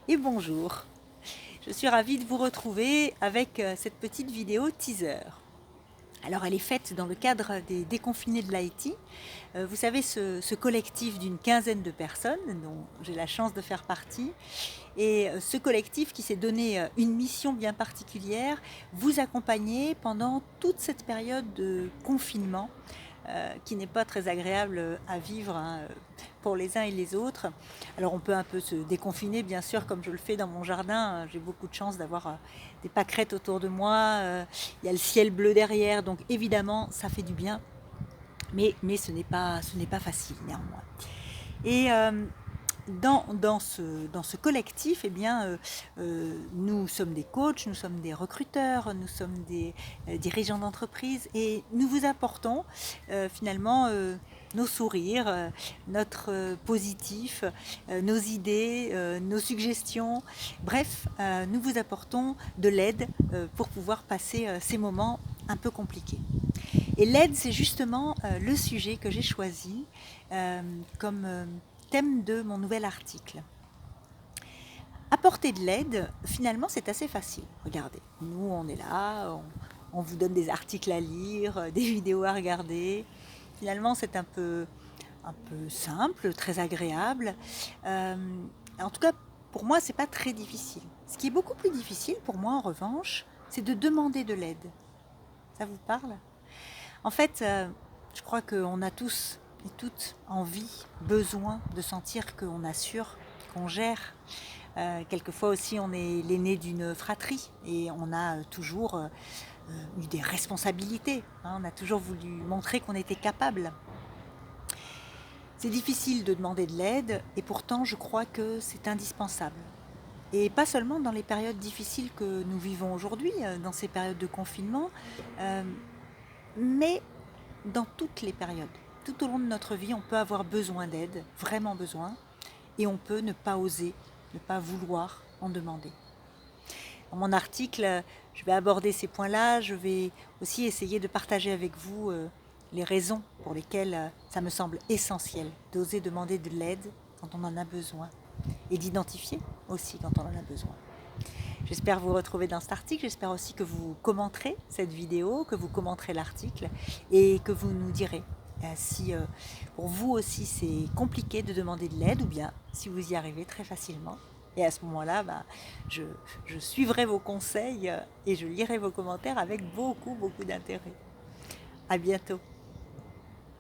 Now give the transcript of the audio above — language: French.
et bonjour. Je suis ravie de vous retrouver avec cette petite vidéo teaser. Alors elle est faite dans le cadre des déconfinés de l'Haïti. Vous savez, ce collectif d'une quinzaine de personnes dont j'ai la chance de faire partie. Et ce collectif qui s'est donné une mission bien particulière, vous accompagner pendant toute cette période de confinement qui n'est pas très agréable à vivre hein, pour les uns et les autres. Alors on peut un peu se déconfiner, bien sûr, comme je le fais dans mon jardin. J'ai beaucoup de chance d'avoir des pâquerettes autour de moi. Il y a le ciel bleu derrière, donc évidemment, ça fait du bien. Mais ce n'est pas facile néanmoins. Et dans ce collectif, eh bien, nous sommes des coachs, nous sommes des recruteurs, nous sommes des dirigeants d'entreprise et nous vous apportons finalement nos sourires, notre positif, nos idées, nos suggestions. Bref, nous vous apportons de l'aide pour pouvoir passer ces moments un peu compliqués. Et l'aide, c'est justement le sujet que j'ai choisi comme thème de mon nouvel article. Apporter de l'aide, finalement, c'est assez facile. Regardez, nous, on est là, on vous donne des articles à lire, des vidéos à regarder. Finalement, c'est un peu simple, très agréable. En tout cas, pour moi, c'est pas très difficile. Ce qui est beaucoup plus difficile pour moi, en revanche, c'est de demander de l'aide. Ça vous parle? En fait, je crois qu'on a tous et toutes envie, besoin de sentir qu'on assure, qu'on gère. Quelquefois aussi, on est l'aîné d'une fratrie et on a toujours eu des responsabilités. Hein, on a toujours voulu montrer qu'on était capable. C'est difficile de demander de l'aide et pourtant, je crois que c'est indispensable. Et pas seulement dans les périodes difficiles que nous vivons aujourd'hui, dans ces périodes de confinement, euh, mais dans toutes les périodes. Tout au long de notre vie, on peut avoir besoin d'aide, vraiment besoin, et on peut ne pas oser, ne pas vouloir en demander. Dans mon article, je vais aborder ces points-là, je vais aussi essayer de partager avec vous les raisons pour lesquelles ça me semble essentiel d'oser demander de l'aide quand on en a besoin, et d'identifier aussi quand on en a besoin. J'espère vous retrouver dans cet article, j'espère aussi que vous commenterez cette vidéo, que vous commenterez l'article et que vous nous direz si pour vous aussi c'est compliqué de demander de l'aide ou bien si vous y arrivez très facilement. Et à ce moment-là, je suivrai vos conseils et je lirai vos commentaires avec beaucoup d'intérêt. À bientôt.